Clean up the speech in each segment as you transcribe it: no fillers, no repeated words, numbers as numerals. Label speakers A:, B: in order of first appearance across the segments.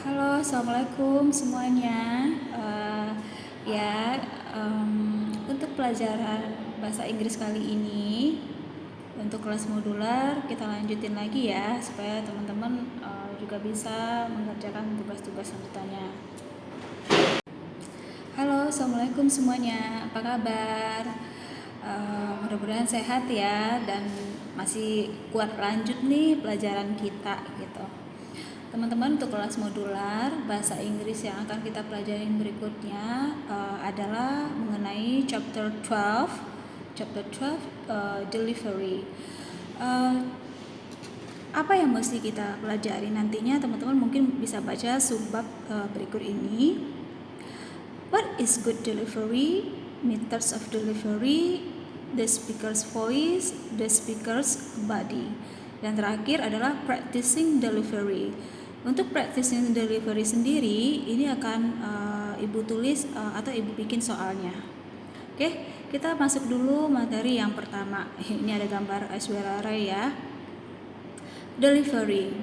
A: Halo, assalamualaikum semuanya. Ya, untuk pelajaran bahasa Inggris kali ini, untuk kelas modular kita lanjutin lagi ya, supaya teman-teman juga bisa mengerjakan tugas-tugas lanjutannya. Halo, assalamualaikum semuanya. Apa kabar? Mudah-mudahan sehat ya dan masih kuat lanjut nih pelajaran kita gitu. Teman-teman, untuk kelas modular bahasa Inggris yang akan kita pelajarin berikutnya adalah mengenai chapter 12 delivery. Apa yang mesti kita pelajari nantinya? Teman-teman mungkin bisa baca subbab berikut ini. What is good delivery? Methods of delivery, the speaker's voice, the speaker's body. Dan terakhir adalah practicing delivery. Untuk practicing delivery sendiri, ini akan Ibu tulis atau Ibu bikin soalnya. Oke, kita masuk dulu materi yang pertama. Ini ada gambar Aishwarya Rai ya. Delivery.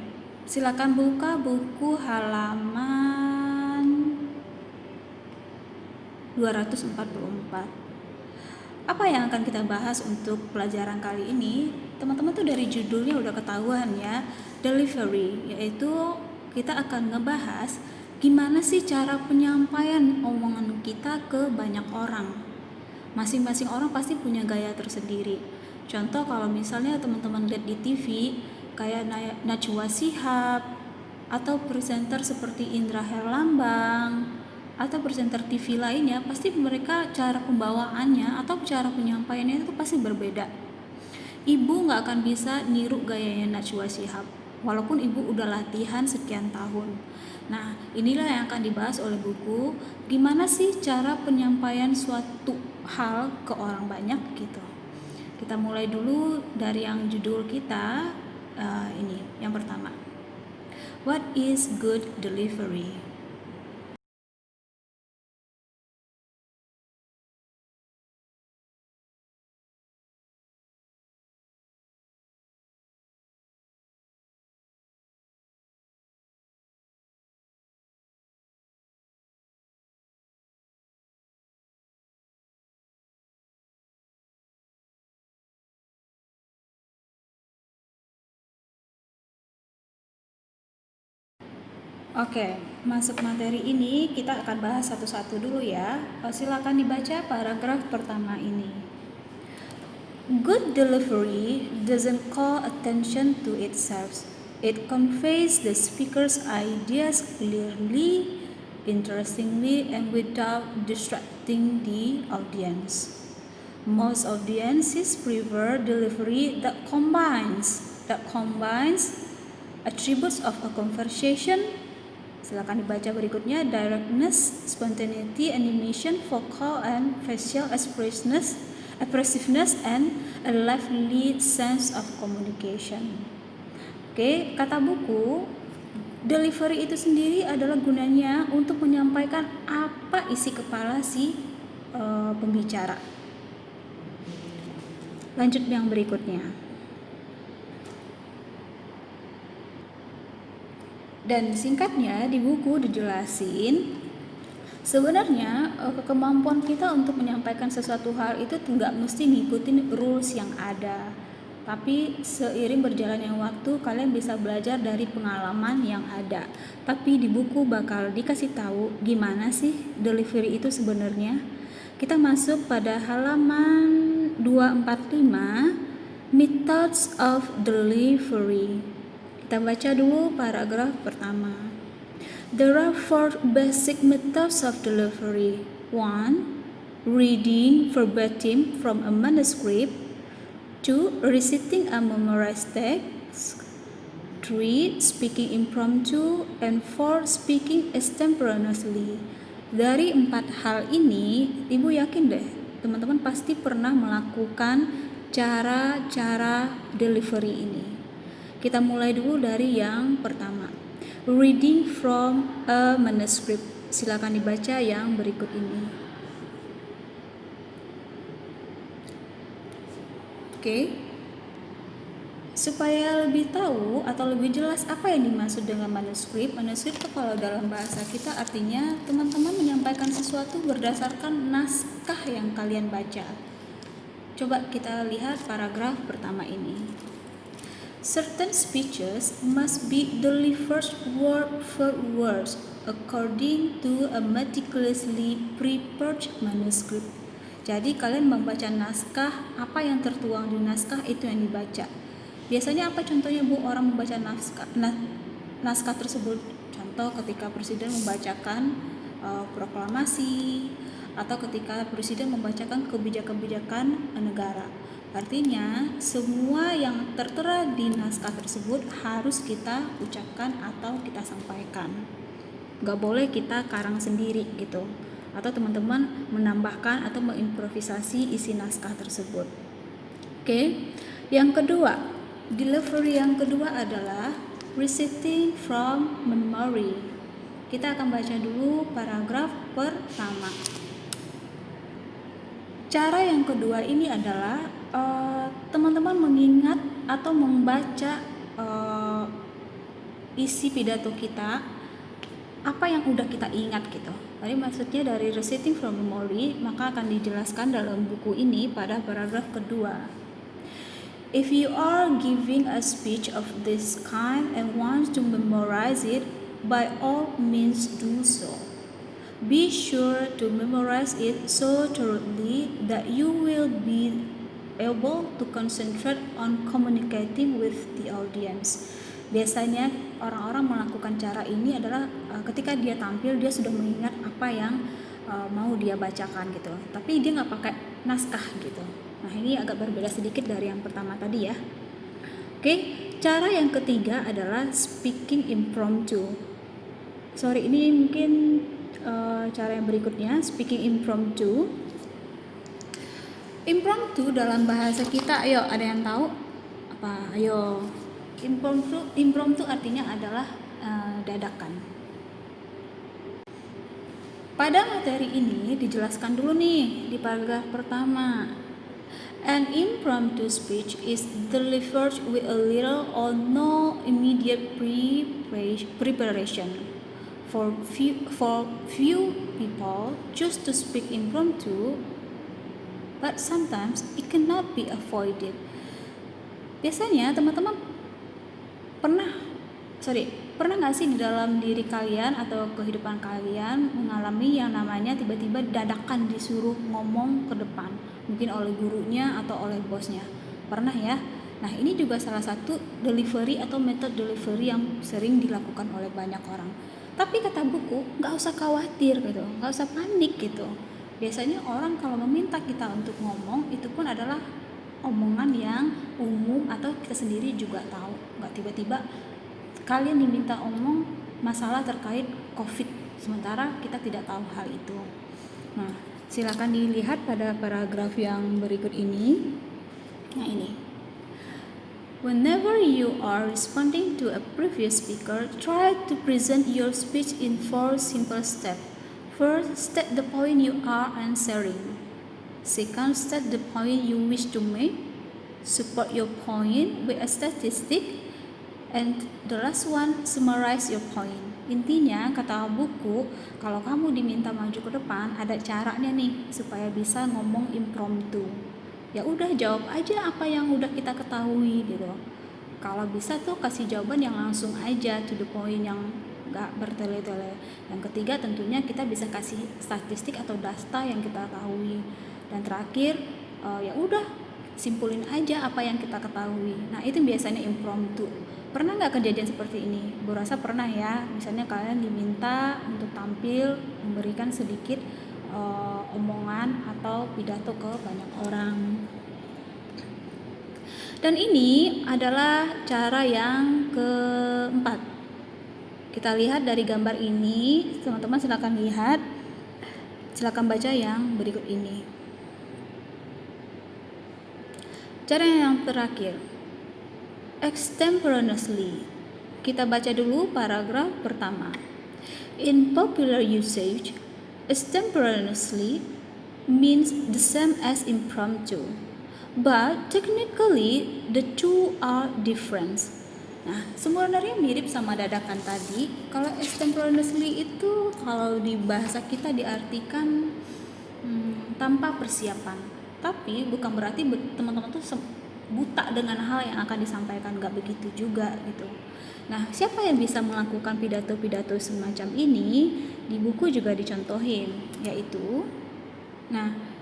A: Silakan buka buku halaman 244. Apa yang akan kita bahas untuk pelajaran kali ini? Teman-teman tuh dari judulnya udah ketahuan ya, delivery, yaitu kita akan ngebahas gimana sih cara penyampaian omongan kita ke banyak orang. Masing-masing orang pasti punya gaya tersendiri. Contoh kalau misalnya teman-teman lihat di TV kayak Najwa Shihab atau presenter seperti Indra Herlambang atau presenter TV lainnya, pasti mereka cara pembawaannya atau cara penyampaiannya itu pasti berbeda. Ibu nggak akan bisa niru gayanya Najwa Shihab walaupun ibu udah latihan sekian tahun. Nah, inilah yang akan dibahas oleh buku, gimana sih cara penyampaian suatu hal ke orang banyak gitu. Kita mulai dulu dari yang judul kita, ini yang pertama. What is good delivery? Oke, masuk materi ini kita akan bahas satu-satu dulu ya. Silakan dibaca paragraf pertama ini. Good delivery doesn't call attention to itself. It conveys the speaker's ideas clearly, interestingly, and without distracting the audience. Most audiences prefer delivery that combines attributes of a conversation. Silakan dibaca berikutnya. Directness, spontaneity, animation, vocal and facial expressiveness, and a lively sense of communication. Oke, kata buku, delivery itu sendiri adalah gunanya untuk menyampaikan apa isi kepala si pembicara. Lanjut yang berikutnya. Dan singkatnya di buku dijelasin sebenarnya kemampuan kita untuk menyampaikan sesuatu hal itu nggak mesti ngikutin rules yang ada, tapi seiring berjalannya waktu kalian bisa belajar dari pengalaman yang ada. Tapi di buku bakal dikasih tahu gimana sih delivery itu sebenarnya. Kita masuk pada halaman 245, Methods of Delivery. Kita baca dulu paragraf pertama. There are 4 basic methods of delivery. 1. Reading verbatim from a manuscript. 2. Reciting a memorized text. 3. Speaking impromptu. And 4. Speaking extemporaneously. Dari 4 hal ini, Ibu yakin deh, teman-teman pasti pernah melakukan cara-cara delivery ini. Kita mulai dulu dari yang pertama. Reading from a manuscript. Silakan dibaca yang berikut ini. Oke. Supaya lebih tahu atau lebih jelas apa yang dimaksud dengan manuskrip itu kalau dalam bahasa kita artinya teman-teman menyampaikan sesuatu berdasarkan naskah yang kalian baca. Coba kita lihat paragraf pertama ini. Certain speeches must be delivered word for word according to a meticulously prepared manuscript. Jadi kalian membaca naskah, apa yang tertuang di naskah itu yang dibaca. Biasanya apa contohnya Bu orang membaca naskah tersebut? Contoh ketika presiden membacakan proklamasi atau ketika presiden membacakan kebijakan-kebijakan negara. Artinya semua yang tertera di naskah tersebut harus kita ucapkan atau kita sampaikan. Gak boleh kita karang sendiri gitu. Atau teman-teman menambahkan atau mengimprovisasi isi naskah tersebut. Oke. Yang kedua, delivery yang kedua adalah reciting from memory. Kita akan baca dulu paragraf pertama. Cara yang kedua ini adalah teman-teman mengingat atau membaca isi pidato kita, apa yang udah kita ingat gitu. Tadi maksudnya dari reciting from memory, maka akan dijelaskan dalam buku ini pada paragraf kedua. If you are giving a speech of this kind and want to memorize it, by all means do so. Be sure to memorize it so thoroughly that you will be able to concentrate on communicating with the audience. Biasanya orang-orang melakukan cara ini adalah ketika dia tampil dia sudah mengingat apa yang mau dia bacakan gitu, tapi dia nggak pakai naskah gitu. Nah ini agak berbeda sedikit dari yang pertama tadi ya. Oke, cara yang ketiga adalah speaking impromptu. Ini mungkin cara yang berikutnya, speaking impromptu. Impromptu dalam bahasa kita, ayo ada yang tahu apa? Ayo. Impromptu artinya adalah dadakan. Pada materi ini dijelaskan dulu nih di paragraf pertama. An impromptu speech is delivered with a little or no immediate preparation. For few people choose to speak impromptu, but sometimes it cannot be avoided. Biasanya teman-teman pernah nggak sih di dalam diri kalian atau kehidupan kalian mengalami yang namanya tiba-tiba dadakan disuruh ngomong ke depan, mungkin oleh gurunya atau oleh bosnya? Pernah ya? Nah ini juga salah satu delivery atau metode delivery yang sering dilakukan oleh banyak orang. Tapi kata buku, nggak usah khawatir gitu, nggak usah panik gitu. Biasanya orang kalau meminta kita untuk ngomong, itu pun adalah omongan yang umum atau kita sendiri juga tahu. Nggak tiba-tiba kalian diminta omong masalah terkait COVID, sementara kita tidak tahu hal itu. Nah, silakan dilihat pada paragraf yang berikut ini. Nah ini. Whenever you are responding to a previous speaker, try to present your speech in 4 simple steps. First, state the point you are answering. Second, state the point you wish to make. Support your point with a statistic. And the last one, summarize your point. Intinya kata buku, kalau kamu diminta maju ke depan, ada caranya nih supaya bisa ngomong impromptu. Ya udah jawab aja apa yang udah kita ketahui gitu. Kalau bisa tuh kasih jawaban yang langsung aja to the point, yang nggak bertele-tele. Yang ketiga tentunya kita bisa kasih statistik atau data yang kita ketahui. Dan terakhir ya udah simpulin aja apa yang kita ketahui. Nah itu biasanya impromptu. Pernah nggak kejadian seperti ini? Bu rasa pernah ya. Misalnya kalian diminta untuk tampil memberikan sedikit omongan atau pidato ke banyak orang. Dan ini adalah cara yang keempat. Kita lihat dari gambar ini, teman-teman silakan lihat. Silakan baca yang berikut ini. Cara yang terakhir, extemporaneously. Kita baca dulu paragraf pertama. In popular usage, extemporaneously means the same as impromptu, but technically the two are different. Nah, sebenarnya mirip sama dadakan tadi. Kalau extemporaneously itu kalau di bahasa kita diartikan tanpa persiapan. Tapi bukan berarti teman-teman tuh buta dengan hal yang akan disampaikan, nggak begitu juga gitu. Nah, siapa yang bisa melakukan pidato-pidato semacam ini? Di buku juga dicontohin, yaitu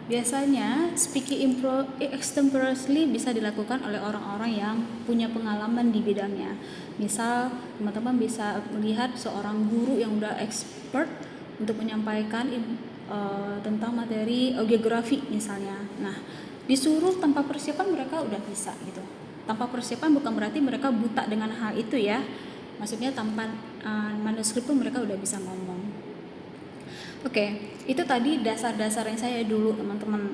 A: biasanya speaking extemporaneously bisa dilakukan oleh orang-orang yang punya pengalaman di bidangnya. Misal, teman-teman bisa melihat seorang guru yang udah expert untuk menyampaikan tentang materi geografi misalnya. Nah, disuruh tanpa persiapan mereka udah bisa gitu. Tanpa persiapan bukan berarti mereka buta dengan hal itu ya. Maksudnya tanpa manuskrip pun mereka udah bisa ngomong. Oke, itu tadi dasar-dasarnya saya dulu teman-teman,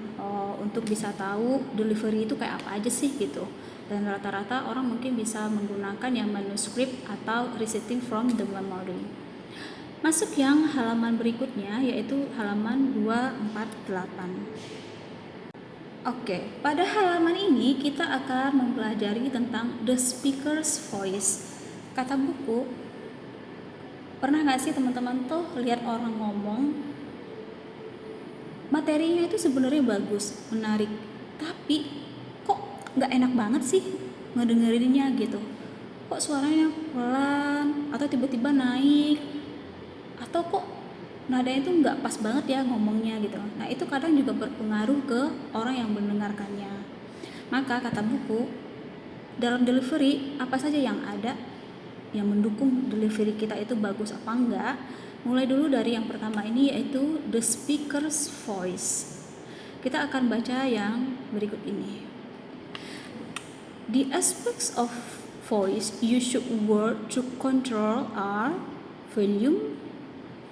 A: untuk bisa tahu delivery itu kayak apa aja sih gitu. Dan rata-rata orang mungkin bisa menggunakan yang manuskrip atau reciting from the memory. Masuk yang halaman berikutnya yaitu halaman 248. Oke, pada halaman ini kita akan mempelajari tentang the speaker's voice. Kata buku, pernah gak sih teman-teman tuh lihat orang ngomong, materinya itu sebenarnya bagus, menarik, tapi kok gak enak banget sih ngedengerinnya gitu. Kok suaranya pelan, atau tiba-tiba naik, atau kok nadanya itu nggak pas banget ya ngomongnya gitu. Nah, itu kadang juga berpengaruh ke orang yang mendengarkannya. Maka kata buku, dalam delivery apa saja yang ada yang mendukung delivery kita itu bagus apa enggak. Mulai dulu dari yang pertama ini yaitu the speaker's voice. Kita akan baca yang berikut ini. The aspects of voice you should work to control are volume,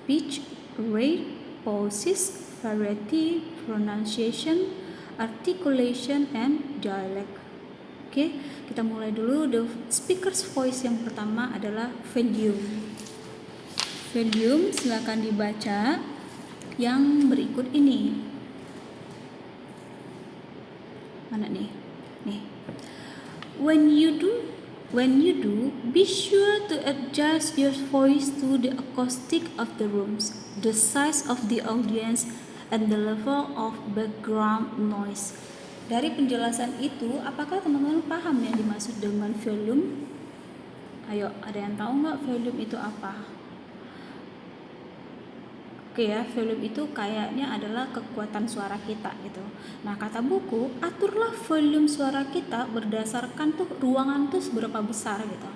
A: pitch, rate, pauses, variety, pronunciation, articulation, and dialect. Oke, kita mulai dulu. The speaker's voice yang pertama adalah volume. Volume silakan dibaca yang berikut ini. Mana nih? Nih. When you do, be sure to adjust your voice to the acoustic of the rooms, the size of the audience, and the level of background noise. Dari penjelasan itu, apakah teman-teman paham yang dimaksud dengan volume? Ayo, ada yang tahu nggak volume itu apa? Oke ya, volume itu kayaknya adalah kekuatan suara kita gitu. Nah, kata buku, aturlah volume suara kita berdasarkan tuh ruangan tuh seberapa besar gitu.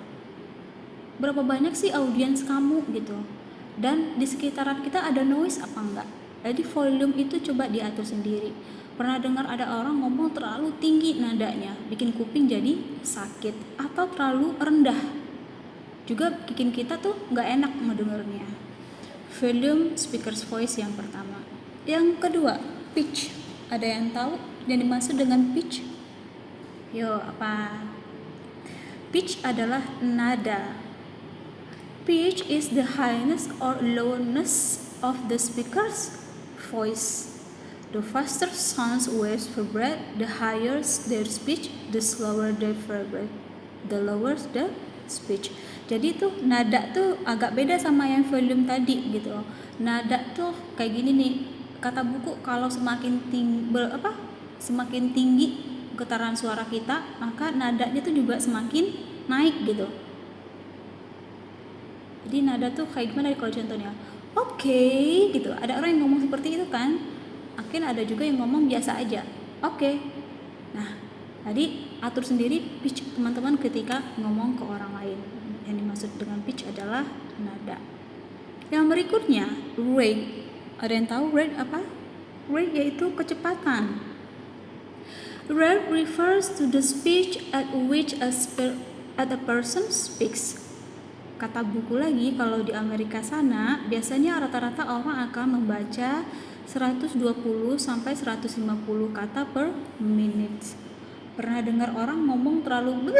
A: Berapa banyak sih audiens kamu gitu. Dan di sekitaran kita ada noise apa enggak. Jadi volume itu coba diatur sendiri. Pernah dengar ada orang ngomong terlalu tinggi nadanya, bikin kuping jadi sakit, atau terlalu rendah, juga bikin kita tuh nggak enak ngedengernya. Volume speaker's voice yang pertama. Yang kedua, pitch. Ada yang tahu yang dimaksud dengan pitch? Yo, apa? Pitch adalah nada. Pitch is the highness or lowness of the speaker's voice. The faster sounds waves vibrate, the higher their pitch, the slower they vibrate, the lower the speech. Jadi tuh nada tuh agak beda sama yang volume tadi gitu. Nada tuh kayak gini nih. Kata buku, kalau semakin tinggi getaran suara kita, maka nadanya tuh juga semakin naik gitu. Jadi nada tuh kayak gimana kalau contohnya? Oke, gitu. Ada orang yang ngomong seperti itu kan? Akhirnya ada juga yang ngomong biasa aja. Oke. Nah, tadi atur sendiri pitch teman-teman ketika ngomong ke orang lain. Yang dimaksud dengan pitch adalah nada. Yang berikutnya, rate. Ada yang tahu rate apa? Rate yaitu kecepatan. Rate refers to the speed at which a person speaks. Kata buku lagi, kalau di Amerika sana, biasanya rata-rata orang akan membaca 120 sampai 150 kata per minute. Pernah dengar orang ngomong terlalu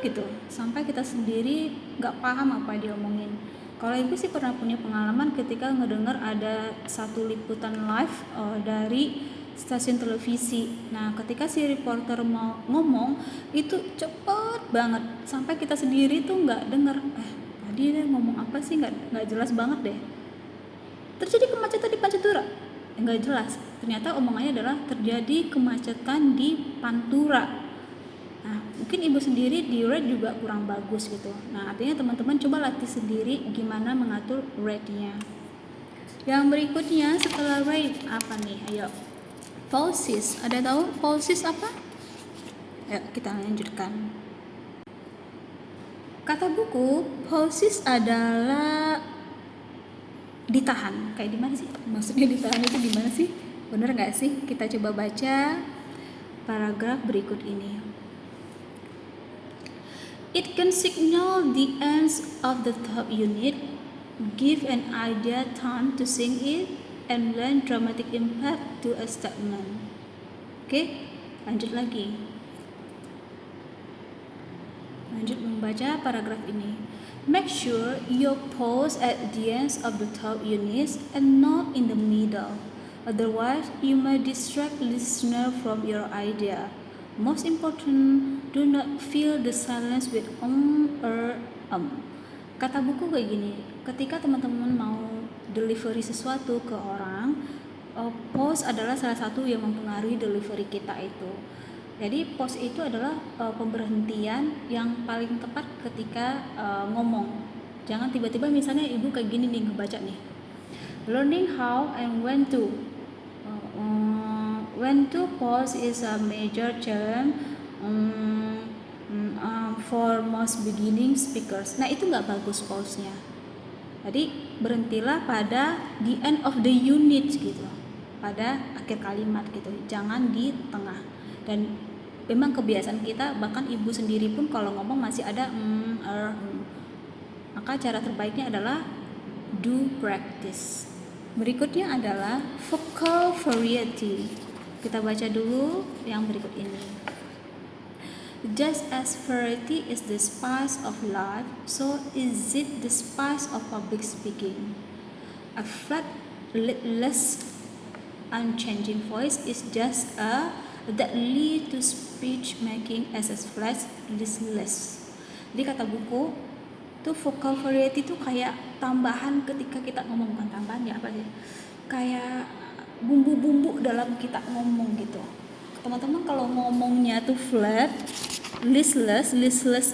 A: gitu sampai kita sendiri nggak paham apa dia omongin. Kalau ibu sih pernah punya pengalaman ketika ngedengar ada satu liputan live dari stasiun televisi. Nah, ketika si reporter mau ngomong itu cepet banget sampai kita sendiri tuh nggak dengar. Tadi dia ngomong apa sih, nggak jelas banget deh. Terjadi kemacetan di Pantura. Nggak jelas. Ternyata omongannya adalah terjadi kemacetan di Pantura. Nah, mungkin ibu sendiri di rate juga kurang bagus gitu. Nah, artinya teman-teman coba latih sendiri gimana mengatur rate-nya. Yang berikutnya setelah rate apa nih? Ayo. Pauses. Ada tahu pauses apa? Ya, kita lanjutkan. Kata buku, pauses adalah ditahan. Kayak di mana sih? Maksudnya ditahan itu di mana sih? Bener nggak sih? Kita coba baca paragraf berikut ini. It can signal the ends of the thought unit, give an idea time to sink in, and lend dramatic impact to a statement. Oke, lanjut lagi. Lanjut membaca paragraf ini. Make sure you pause at the ends of the thought units and not in the middle. Otherwise, you may distract listener from your idea. Most important, do not fill the silence with or Kata buku kayak gini, ketika teman-teman mau delivery sesuatu ke orang, pause adalah salah satu yang mempengaruhi delivery kita itu. Jadi pause itu adalah pemberhentian yang paling tepat ketika ngomong. Jangan tiba-tiba misalnya ibu kayak gini nih ngebaca nih. Learning how and when to pause is a major challenge for most beginning speakers. Nah, itu nggak bagus pause-nya. Jadi berhentilah pada the end of the unit gitu, pada akhir kalimat gitu, jangan di tengah. Dan memang kebiasaan kita, bahkan ibu sendiri pun kalau ngomong masih ada maka cara terbaiknya adalah do practice. Berikutnya adalah vocal variety. Kita baca dulu yang berikut ini. Just as variety is the spice of life, so is it the spice of public speaking. A flat, litless, unchanging voice is just that lead to speech making as flat, listless. Jadi kata buku, tuh vocal variety tuh kayak tambahan ketika kita ngomong, bukan tambahan ya, apa sih? Kayak bumbu-bumbu dalam kita ngomong gitu. Teman-teman kalau ngomongnya tuh flat, listless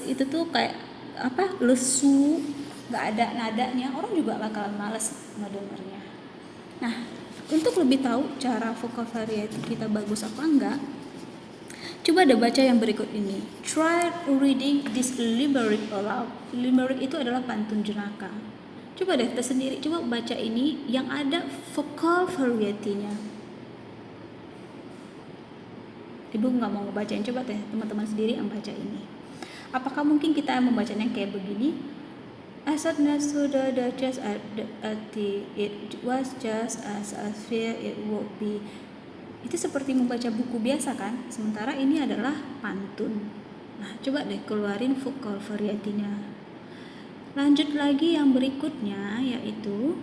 A: itu tuh kayak apa? Lesu, nggak ada nadanya, orang juga bakalan males ngedengarnya. Nah, untuk lebih tahu cara vocal variety kita bagus apa enggak, coba deh baca yang berikut ini. Try reading this limerick aloud. Limerick itu adalah pantun jenaka. Coba deh kita sendiri, coba baca ini yang ada vocal variety-nya. Ibu nggak mau ngebacain, coba deh teman-teman sendiri yang baca ini. Apakah mungkin kita membacanya kayak begini? I said next to the Duchess at the it was just as I fear it would be. Itu seperti membaca buku biasa kan? Sementara ini adalah pantun. Nah, coba deh keluarin vocal variety-nya. Lanjut lagi yang berikutnya, yaitu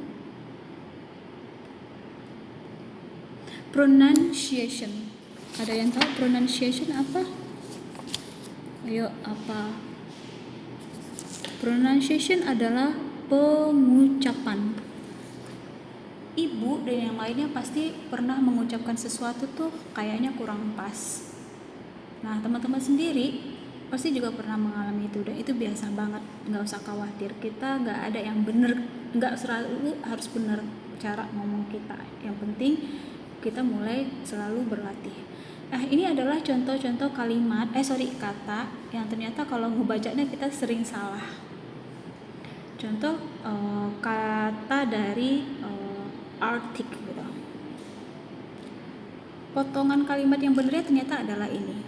A: pronunciation. Ada yang tahu pronunciation apa? Ayo, apa? Pronunciation adalah pengucapan. Ibu dan yang lainnya pasti pernah mengucapkan sesuatu tuh kayaknya kurang pas. Nah, teman-teman sendiri pasti juga pernah mengalami itu, dan itu biasa banget, nggak usah khawatir. Kita nggak ada yang bener, nggak selalu harus bener cara ngomong kita. Yang penting kita mulai selalu berlatih. Nah, ini adalah contoh-contoh kata yang ternyata kalau ngebacanya kita sering salah. Contoh kata dari artik gitu. Potongan kalimat yang benernya ternyata adalah ini,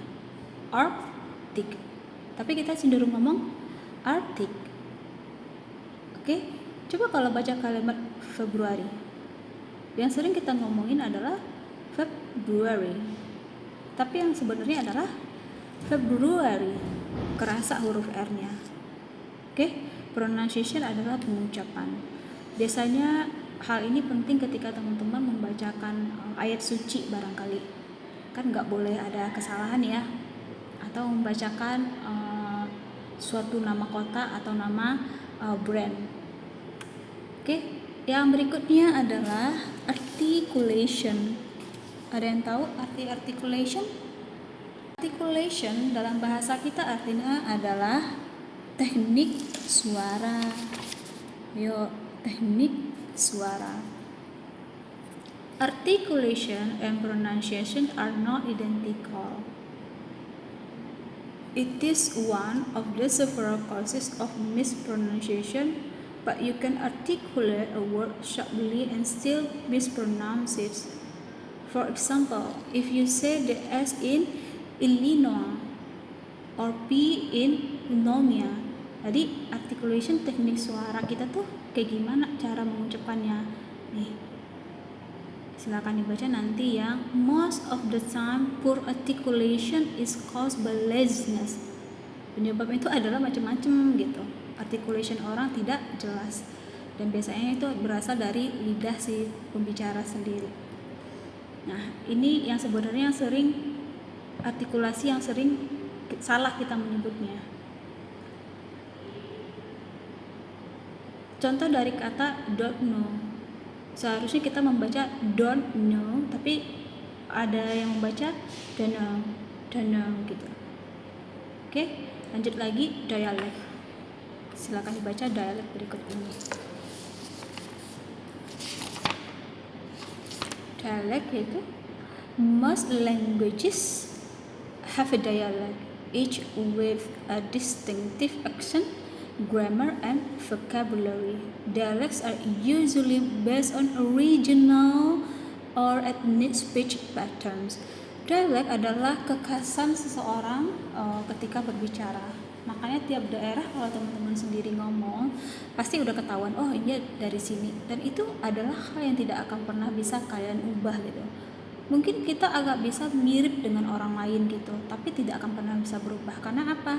A: artik. Tapi kita cenderung ngomong artik. Oke? Coba kalau baca kalimat Februari. Yang sering kita ngomongin adalah February. Tapi yang sebenarnya adalah February. Kerasa huruf R-nya. Oke? Pronunciation adalah pengucapan. Biasanya hal ini penting ketika teman-teman membaca membacakan ayat suci barangkali, kan nggak boleh ada kesalahan ya, atau membacakan suatu nama kota atau nama brand. Oke, yang berikutnya adalah articulation. Ada yang tahu arti articulation? Articulation dalam bahasa kita artinya adalah teknik suara. Yo, teknik suara. Articulation and pronunciation are not identical. It is one of the several causes of mispronunciation, but you can articulate a word sharply and still mispronounce it. For example, if you say the S in Illinois or P in pneumonia, jadi articulation teknik suara kita tuh kayak gimana cara mengucapkannya. Nih, silakan dibaca nanti ya. Most of the time poor articulation is caused by laziness. Penyebab itu adalah macam-macam gitu. Articulation orang tidak jelas, dan biasanya itu berasal dari lidah si pembicara sendiri. Nah, ini yang sebenarnya sering artikulasi yang sering salah kita menyebutnya. Contoh dari kata don't know. Seharusnya kita membaca don't know, tapi ada yang membaca don't know gitu. Oke, lanjut lagi dialek. Silakan dibaca dialek berikut ini. Dialek yaitu most languages have a dialect, each with a distinctive accent, grammar, and vocabulary. Dialects are usually based on regional or ethnic speech patterns. Dialek adalah kekhasan seseorang ketika berbicara. Makanya tiap daerah kalau teman-teman sendiri ngomong pasti udah ketahuan, oh ini dari sini. Dan itu adalah hal yang tidak akan pernah bisa kalian ubah gitu. Mungkin kita agak bisa mirip dengan orang lain gitu, tapi tidak akan pernah bisa berubah. Karena apa?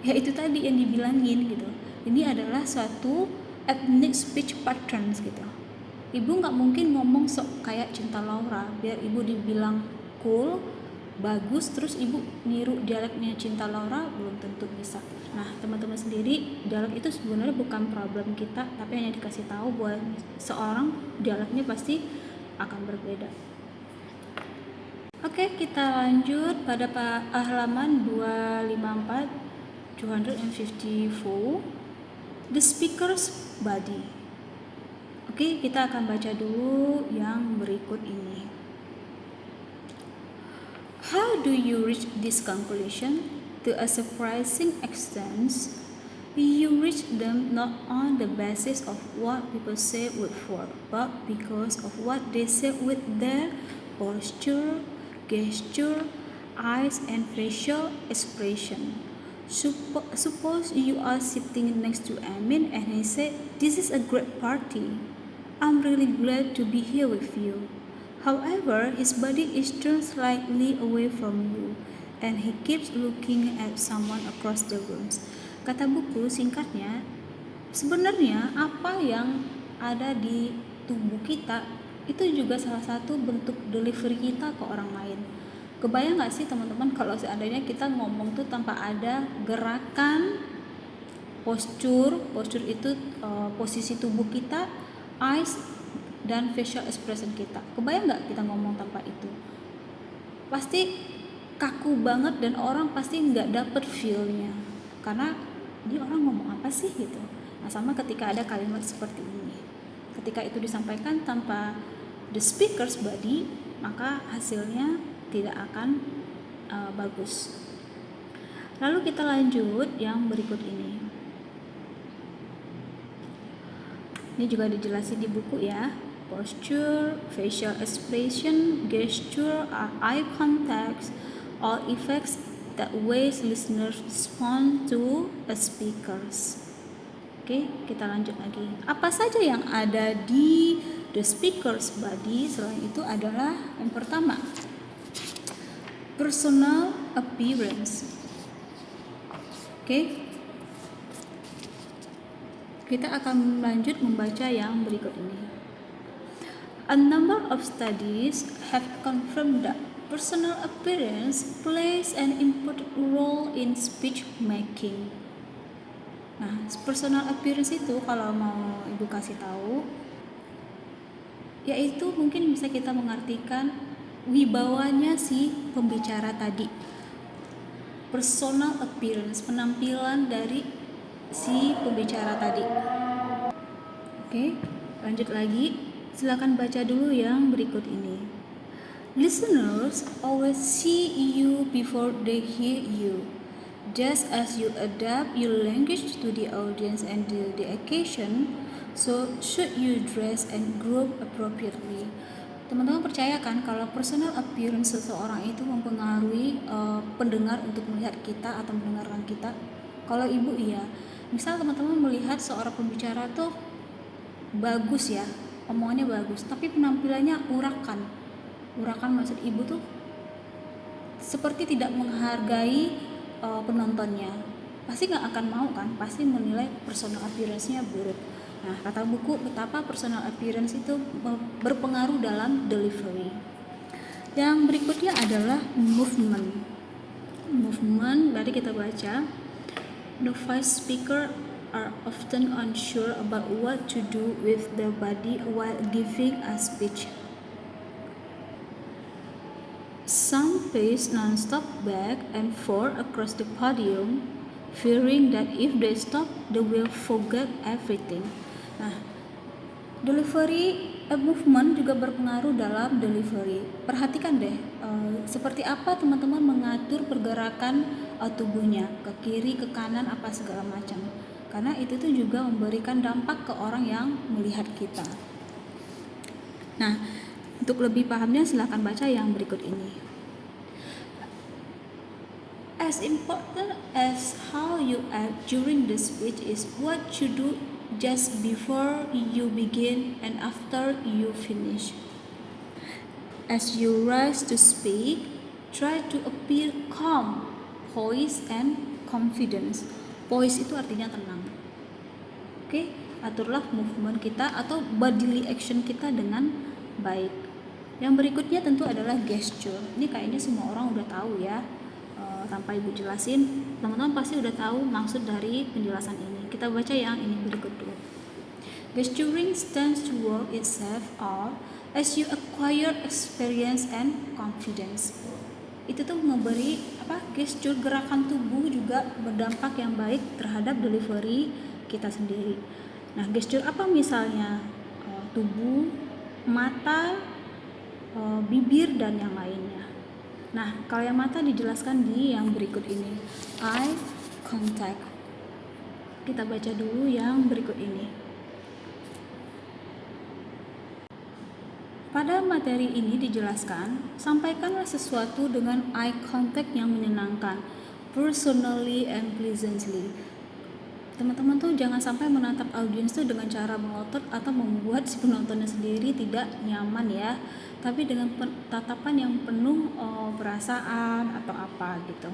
A: Ya itu tadi yang dibilangin gitu. Ini adalah suatu ethnic speech patterns gitu. Ibu nggak mungkin ngomong sok kayak Cinta Laura biar ibu dibilang cool, bagus, terus ibu niru dialeknya Cinta Laura, belum tentu bisa. Nah, teman-teman sendiri, dialek itu sebenarnya bukan problem kita, tapi hanya dikasih tahu buat seorang dialeknya pasti akan berbeda. Oke, kita lanjut pada halaman 254, 254, the speaker's body. Oke, kita akan baca dulu yang berikut ini. How do you reach this conclusion? To a surprising extent, you reach them not on the basis of what people say with words, but because of what they say with their posture, gesture, eyes, and facial expression. Suppose you are sitting next to Amin and he said, "This is a great party. I'm really glad to be here with you." However, his body is turned slightly away from you, and he keeps looking at someone across the room. Kata buku singkatnya, sebenarnya apa yang ada di tubuh kita itu juga salah satu bentuk delivery kita ke orang lain. Kebayang gak sih teman-teman kalau seandainya kita ngomong tuh tanpa ada gerakan, postur itu posisi tubuh kita, eyes, dan facial expression kita. Kebayang gak kita ngomong tanpa itu? Pasti kaku banget dan orang pasti gak dapet feel-nya, karena dia orang ngomong apa sih gitu. Nah, sama ketika ada kalimat seperti ini, ketika itu disampaikan tanpa the speaker's body, maka hasilnya tidak akan bagus. Lalu kita lanjut yang berikut ini. Ini juga dijelasin di buku ya. Posture, facial expression, gesture, eye contact, all effects that ways listeners respond to a speakers. Oke, kita lanjut lagi. Apa saja yang ada di the speaker's body? Selain itu adalah yang pertama, personal appearance. Oke, kita akan lanjut membaca yang berikut ini. A number of studies have confirmed that personal appearance plays an important role in speech making. Nah, personal appearance itu kalau mau Ibu kasih tahu, yaitu mungkin bisa kita mengartikan wibawanya si pembicara tadi. Personal appearance, penampilan dari si pembicara tadi. Oke, lanjut lagi. Silakan baca dulu yang berikut ini. Listeners always see you before they hear you. Just as you adapt your language to the audience and the occasion, so should you dress and grow appropriately. Teman-teman percaya kan kalau personal appearance seseorang itu mempengaruhi pendengar untuk melihat kita atau mendengarkan kita? Kalau Ibu iya. Misal teman-teman melihat seorang pembicara tuh bagus ya, omongannya bagus, tapi penampilannya urakan maksud Ibu tuh seperti tidak menghargai penontonnya, pasti nggak akan mau kan, pasti menilai personal appearance-nya buruk. Nah, kata buku betapa personal appearance itu berpengaruh dalam delivery. Yang berikutnya adalah movement. Tadi kita baca, novice speaker are often unsure about what to do with their body while giving a speech. Some pace non-stop back and forth across the podium, fearing that if they stop, they will forget everything. Nah, delivery movement juga berpengaruh dalam delivery. Perhatikan deh, seperti apa teman-teman mengatur pergerakan tubuhnya, ke kiri, ke kanan, apa segala macam. Karena itu tuh juga memberikan dampak ke orang yang melihat kita. Nah, untuk lebih pahamnya silahkan baca yang berikut ini. As important as how you act during the speech is what you do just before you begin and after you finish. As you rise to speak, try to appear calm, poised, and confidence. Poise itu artinya tenang. Oke, aturlah movement kita atau bodily action kita dengan baik. Yang berikutnya tentu adalah gesture. Ini kayaknya semua orang udah tahu ya. Tanpa Ibu jelasin, teman-teman pasti udah tahu maksud dari penjelasan ini. Kita baca yang ini berikut dulu. Gesturing stands to work itself out as you acquire experience and confidence. Itu tuh memberi gesture gerakan tubuh juga berdampak yang baik terhadap delivery kita sendiri. Nah, gesture apa misalnya? Tubuh, mata, bibir dan yang lainnya. Nah, kalau yang mata dijelaskan di yang berikut ini. Eye contact. Kita baca dulu yang berikut ini. Pada materi ini dijelaskan, sampaikanlah sesuatu dengan eye contact yang menyenangkan, personally and pleasantly. Teman-teman tuh jangan sampai menatap audiens tuh dengan cara melotot atau membuat si penontonnya sendiri tidak nyaman ya, tapi dengan tatapan yang penuh perasaan atau apa gitu.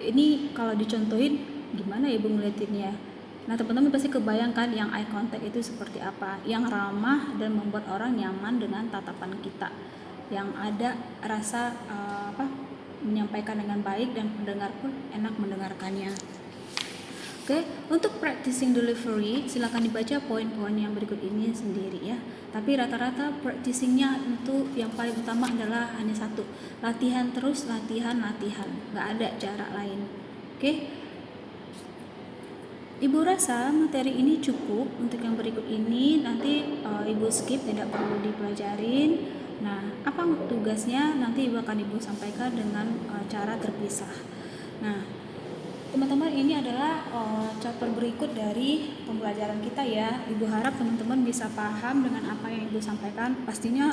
A: Ini kalau dicontohin gimana ya Ibu ngeliatinnya? Nah, teman-teman pasti kebayangkan yang eye contact itu seperti apa, yang ramah dan membuat orang nyaman dengan tatapan kita, yang ada rasa menyampaikan dengan baik dan pendengar pun enak mendengarkannya. Oke, untuk practicing delivery silakan dibaca poin-poin yang berikut ini sendiri ya. Tapi rata-rata practicingnya untuk yang paling utama adalah hanya satu, latihan terus, latihan, nggak ada cara lain. Oke. Ibu rasa materi ini cukup. Untuk yang berikut ini nanti Ibu skip, tidak perlu dipelajarin. Nah, apa tugasnya nanti akan Ibu sampaikan dengan cara terpisah. Nah, teman-teman, ini adalah chapter berikut dari pembelajaran kita ya. Ibu harap teman-teman bisa paham dengan apa yang Ibu sampaikan. Pastinya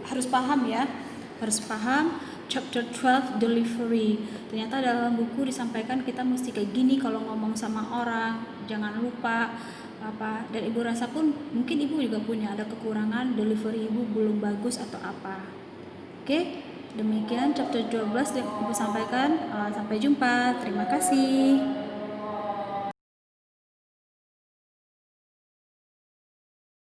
A: harus paham ya. Harus paham chapter 12 delivery. Ternyata dalam buku disampaikan kita mesti kayak gini kalau ngomong sama orang. Jangan lupa apa. Dan Ibu rasa pun mungkin Ibu juga punya ada kekurangan, delivery Ibu belum bagus atau apa. Oke? Demikian chapter 12 yang Ibu sampaikan. Sampai jumpa. Terima kasih.